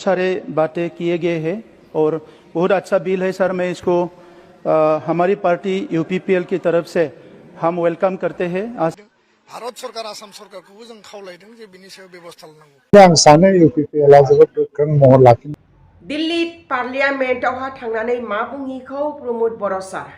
सारे बातें किए गए हैं और बहुत अच्छा बिल है सर। मैं इसको हमारी पार्टी यूपीपीएल की तरफ से हम वेलकम करते हैं। आज भारत सरकार आसाम सरकार को जों खावलायदों जे बिनि सायाव बेबस्था लानांगौ। आं सानो यूपीपीएल आ जोबोद गोख्रों महर लाखिनो। दिल्ली पार्लियामेन्टआवहा थांनानै मा बुंहैखौ प्रमोद बर' सार।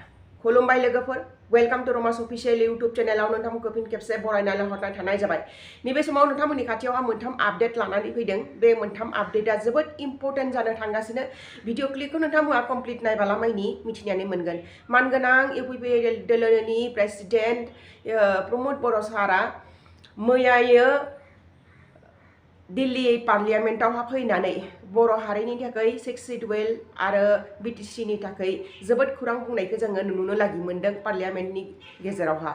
खुलुमबाय लोगोफोर, वेलकाम टू रमास अफिसियेल इउट्यूब चेनेलाव नोंथांमोनखौ फिन खेबसे बरायनानै हरनाय थानाय जाबाय। नैबे समाव नोंथांमोननि खाथियावहा मोनथाम आपडेट लानानै फैदों। बे मोनथाम आपडेटआ जोबोद इम्पोर्टेन्ट जानो थांगासिनो। भिडिअ क्लिपखौ नोंथांमोना कमप्लिट नायबालामायनि मिथिनानै मोनगोन। मानगोनां इउपीपीएल दोलोनि प्रेसिडेन्ट प्रमोद बर' सारा मैयायो दिल्ली पार्लियामेन्टआवहा फैनानै बर' हारिनि थाखाय 6 शिड्युल आरो बिटिसिनि थाखाय जोबोद खौरां बुंनायखौ जोङो नुनो लागि मोनदों पार्लियामेन्टनि गेजेरावहा।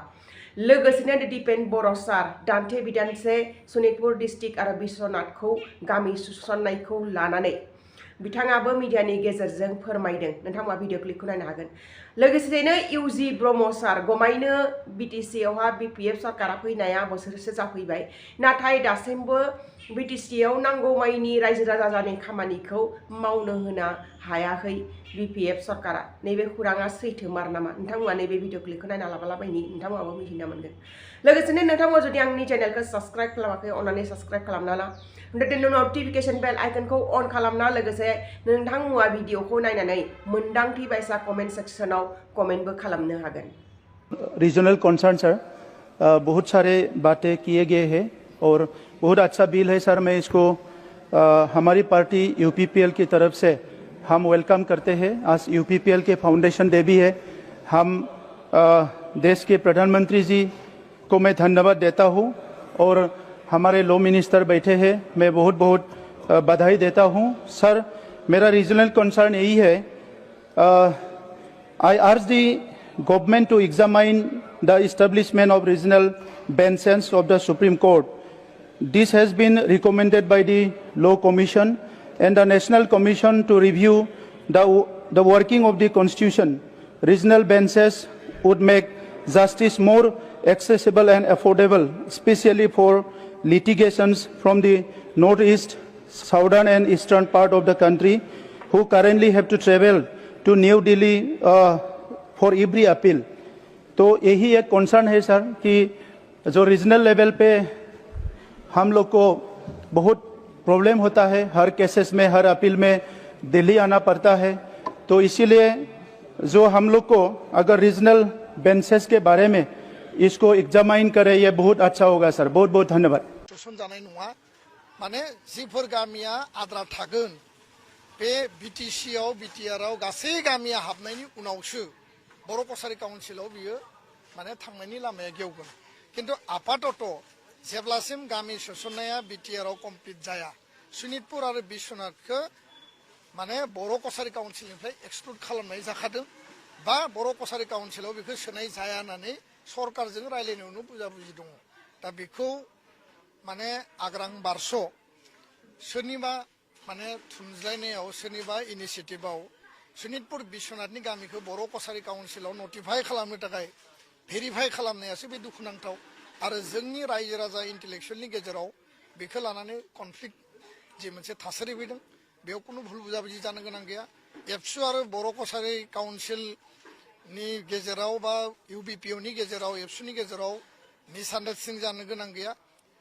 लोगोसेनो दिपेन बर' सार दान्थे बिदान्थे सनितपुर डिस्ट्रिक्ट आरो बिश्वनाथखौ गामि सुसननायखौ लानानै बिथाङाबो मिडियानि गेजेरजों फोरमायदों। नोंथांमोना भिडिअ क्लिपखौ नायनो हागोन। लोगोसेनो इउजि ब्रह्म सार गमायनो बिटिसिआवहा बिपिएफ सरकारा फैनाया बोसोरसे जाफैबाय, नाथाय दासिमबो बिटिसिआव नांगौमायनि रायजो राजानि खामानिखौ मावनो होनो हायाखै बिपिएफ सरकारा। नैबे खौराङा सैथोमार नामा? नोंथांमोना नैबे भिडिअ क्लिपखौ नायना लाबालाबायनि नोंथांमोनाबो मिथिना मोनगोन। लोगोसेनो नोंथांमोना जुदि आंनि चेनेलखौ साबस्क्राइब खालामाखै अन्नानै साबस्क्राइब खालामना ला। नटिफिकेशन बेल आइकनखौ अन खालामना लोगोसे नोंथांमोना भिडिअखौ नायनानै मोन्दांथि बायसा कमेन्ट सेक्शनाव कमेन्टबो खालामनो हागोन। रीजनल कंसर्न सर, बहुत सारे बातें किए गए हैं और बहुत अच्छा बिल है सर। मैं इसको हमारी पार्टी यूपीपीएल की तरफ से हम वेलकम करते हैं। आज यूपीपीएल के फाउंडेशन डे भी है। हम देश के प्रधानमंत्री जी को मैं धन्यवाद देता हूं और हमारे लॉ मिनिस्टर बैठे हैं, मैं बहुत बहुत बधाई देता हूं। सर, मेरा रीजनल कंसर्न यही है, I urge the government to examine the establishment of regional benches of the supreme court. This has been recommended by the Law Commission and the National Commission to review the working of the Constitution. Regional benches would make justice more accessible and affordable, especially for litigations from the northeast, southern and eastern part of the country who currently have to travel to New Delhi for every appeal. तो यही एक concern है सर कि जो regional level Pay हम लोग को बहुत प्रॉब्लम होता है, हर केसेस में, हर अपील में दिल्ली आना पड़ता है। तो इसीलिए जो हम लोग को अगर रीजनल बेंचेस के बारे में इसको एग्जामाइन करें, ये बहुत अच्छा होगा सर। बहुत बहुत धन्यवाद। माने जिफोर गामिया आद्रा थागोन बे बिटिसिआव बिटिआरआव गासै गामिया हाबनायनि उनावसो बर' कसारि काउन्सिलाव बियो माने थांनायनि लामाया गेवगोन। किन्तु आपातत जेब्लासिम गामि सोसननाया बिटिआरआव कमप्लिट जाया, सनितपुर आरो बिश्वनाथखौ माने बर' कसारि काउन्सिलनिफ्राय एक्सक्लुड खालामनाय जाखादों बा बर' कसारि काउन्सिलाव बेखौ सोनाय जाया होननानै सरकारजों रायलायनायावनो बुजाबुजि दङ। दा बेखौ माने आग्रां बारस' सोरनिबा माने थुनज्लायनायाव, सोरनिबा इनिसियेटिभआव सनितपुर बिश्वनाथनि गामिखौ बर' कसारि काउन्सिलाव नटिफाइ खालामनो थाखाय भेरिफाइ खालामनायासो बे दुखुनांथाव। आरो जोंनि रायजो राजा इन्टेलेक्सुवेलनि गेजेराव बेखौ लानानै कनफ्लिक्ट जे मोनसे थासारि फैदों, बेयाव कुनु भुल बुजाबुजि जानो गोनां गैया। एबसु आरो बर' कसारि काउन्सिलनि गेजेराव बा इउबिपिअनि गेजेराव, एबसुनि गेजेराव मिसआन्डारस्टेन्डिं जानो गोनां गैया।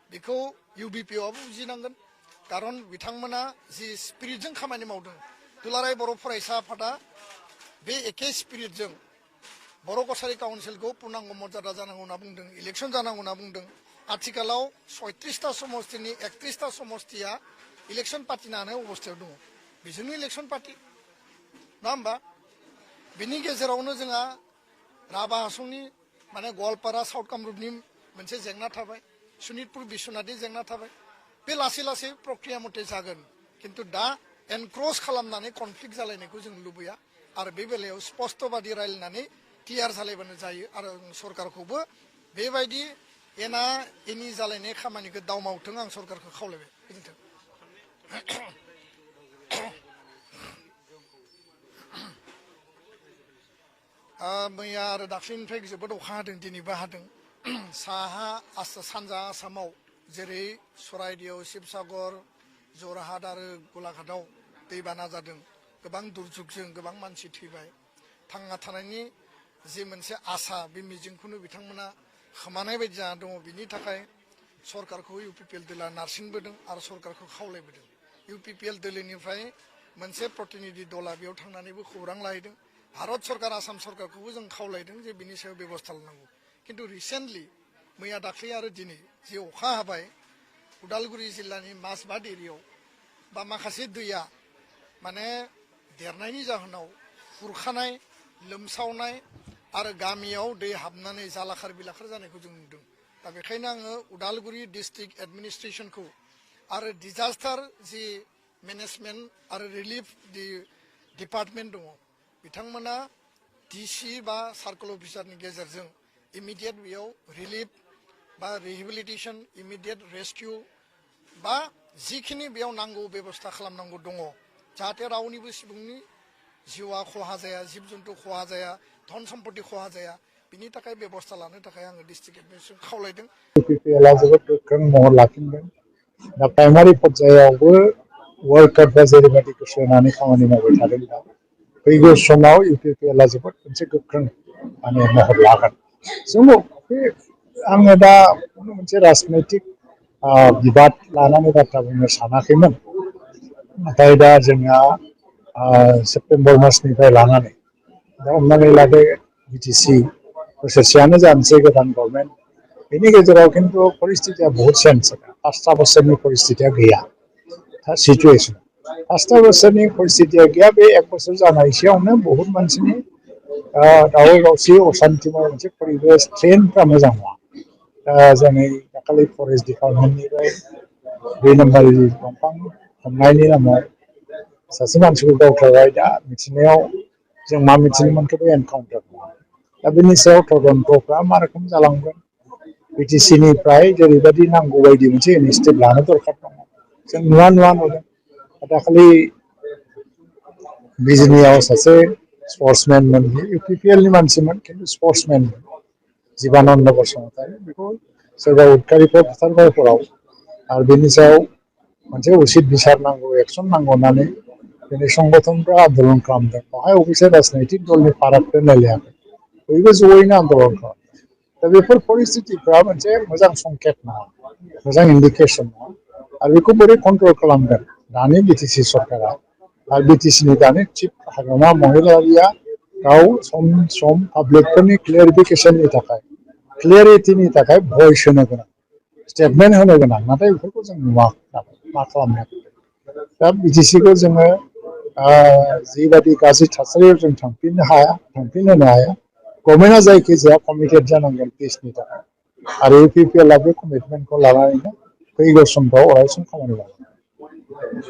बेखौ इउबिपिअआबो बुजिनांगोन, खारन बिथांमोना जि स्पिरिटजों खामानि मावदों, दुलाराय बर' फरायसा आफादा बे एखे स्पिरिटजों बर' कसारि काउन्सिलखौ पूर्णांग मर्यादा जानांगौ होनना बुंदों, इलेक्सन जानांगौ होनना बुंदों। आथिखालाव 36टा समस्तिनि 31टा समस्तिया इलेक्सन पार्टि नानै अबस्थायाव दङ। बिजोंनो इलेक्सन पार्टि नङा होमबा? बिनि गेजेरावनो जोंहा राभा हासंनि माने गवालपारा साउथ कामरुपनि मोनसे जेंना थाबाय, सनितपुर बिश्वनाथनि जेंना थाबाय। बे लासै लासै प्रक्रिया मथे जागोन, किन्तु दा एनक्रस खालामनानै कनफ्लिक्ट जालायनायखौ जों लुबैया। आरो बे बेलायाव स्पष्टबादि रायलायनानै क्लियार जालायबानो जायो। आरो सरकारखौबो बेबायदि एना एनि जालायनाय खामानिखौ दावमावथों आं सरकारखौ खावलायबाय। गोजोन्थों। मैया आरो दाख्लैनिफ्राय जोबोद अखा हादों, दिनैबो हादों। साहा सानजा आसामाव जेरै सराइदेव, शिबसागर, जरहाट आरो गलाघाटआव दैबाना जादों गोबां दुर्जुगजों गोबां मानसि थैबाय थांना थानायनि जे मोनसे आसा बे मिजिंखौनो बिथांमोना खोमानाय बायदि जाना दङ बिनि थाखाय सरकारखौ इउपिपिएल दोला नारसिनबोदों आरो सरकारखौ खावलायबोदों इउपिपिएल दोलोनिफ्राय मोनसे प्रतिनिधि दला बेयाव थांनानैबो खौरां लाहैदों भारत सरकार आसाम सरकारखौबो जों खावलायदों जे बिनि सायाव बेबस्था लानांगौ किन्तु रिसेन्टलि मैया दाख्लै आरो दिनै जे अखा हाबाय उदालगुरि जिल्लानि माजबाद एरियायाव बा माखासे दैया माने देरनायनि जाहोनाव खुरखानाय लोमसावनाय आरो गामियाव दै हाबनानै जालाखार बिलाखार जानायखौ जों नुदों दा बेखायनो आङो उदालगुरि डिस्ट्रिक्ट एडमिनिस्ट्रेसनखौ आरो डिजास्टार जि मेनेजमेन्ट आरो रिलिफ दि डिपार्टमेन्ट दङ बिथांमोना डिसि बा सार्कल अफिसारनि गेजेरजों इमिडियेट बेयाव रिलिफ बा रिहेबिलिटेसन इमिडियेट रेस्किउ बा जिखिनि बेयाव नांगौ बेबस्था खालामनांगौ दङ जाहाथे रावनिबो सुबुंनि जिउआ खहा जाया जिब जुन्थु खहा जाया धन सम्पति खहा जाया बिनि थाखाय बेबस्था लानो थाखाय आङो डिस्ट्रिक्ट एडमिनिस्ट्रेसन खावलायदों इउपिपिएलआ जोबोद गोख्रों महर लाफिनदों दा प्राइमारि पर्यायावबो वर्कारफ्रा जेरैबायदि गोसो होनानै खामानि मावबाय थादों दा फैगौ समाव इउपिपिएलआ जोबोद मोनसे गोख्रों माने महर लागोन जों बे आङो दा मोनसे राजनैतिक बिबाद लानानै बाथ्रा बुंनो सानाखैमोन नाथाय दा जोंहा सेप्तेम्बर मासनिफ्राय लानानै दा हमनानै लादो बिटिसि बोसोरसेयानो जानोसै गोदान गभर्नमेन्ट बेनि गेजेराव खिन्थु परिस्थितिया बहुत चेन्ज जादों 5 बोसोरनि परिस्थितिया गैया सिचुएसन 5 बोसोरनि परिस्थितिया गैया बे 1 बोसोर जानायसेयावनो बहुत मानसिनि दावराव दावसि असान्तिमय मोनसे परिबेस ट्रेन्डफ्रा मोजां नङा जोंनि दाखालि फरेस्ट डिपार्टमेन्टनिफ्राय 2 नाम्बार दंफां हमनायनि नामाव सासे मानसिखौ गावथारबाय दा मिथिनायाव जों मा मिथिनो मोनखो बे एनकाउन्टार नङा दा बेनि सायाव तदन्तफ्रा मा रोखोम जालांगोन बिटिसिनिफ्राय जेरैबायदि नांगौ बायदि मोनसे इनिसिएटिभ लानो दरकार दङ जों नुवा नुदों दाखालि बिजिनियाव सासे स्पर्ट्समेनमोन इउपिपिएलनि मानसिमोन खिन्थु स्पर्ट्समेनमोन जीबानन्द बसुमतारी बेखौ सोरबा उदखारिफ्रा बुथारबाय हराव आरो बेनि सायाव मोनसे उचित बिसार नांगौ एक्सन नांगौ होननानै दिनै संगठनफ्रा आन्दलन खालामदों बेवहाय अबयसे राजनैतिक दलनि फारागखौ नायलायाखै बयबो जयैनो आन्दलन खालामदों दा बेफोर परिस्थितिफ्रा मोनसे मोजां संकेत नङा मोजां इन्डिकेसन नङा आरो बेखौ बोरै कन्ट्रल खालामगोन दानि बिटिसि सरकारा आरो बिटिसिनि दानि चिफ हाग्रामा महिलारिया गाव सम सम पाब्लिकफोरनि क्लियारिफिकेसननि थाखाय क्लियारिटिनि थाखाय भइस होनो गोनां स्टेटमेन्ट होनो गोनां नाथाय बेफोरखौ जों नुवाखै मा खालामनो दा बिटिसिखौ जोङो जिबायदि गाज्रि थासारियाव जों थांफिनहोनो हाया गभर्नमेन्टआ जायखिजाया कमिटेड जानांगोन पिसनि थाखाय आरो इउपिपिएलआ बे कमिटमेन्टखौ लानानैनो फैगौ समफ्राव अरायसम खामानि मावगोन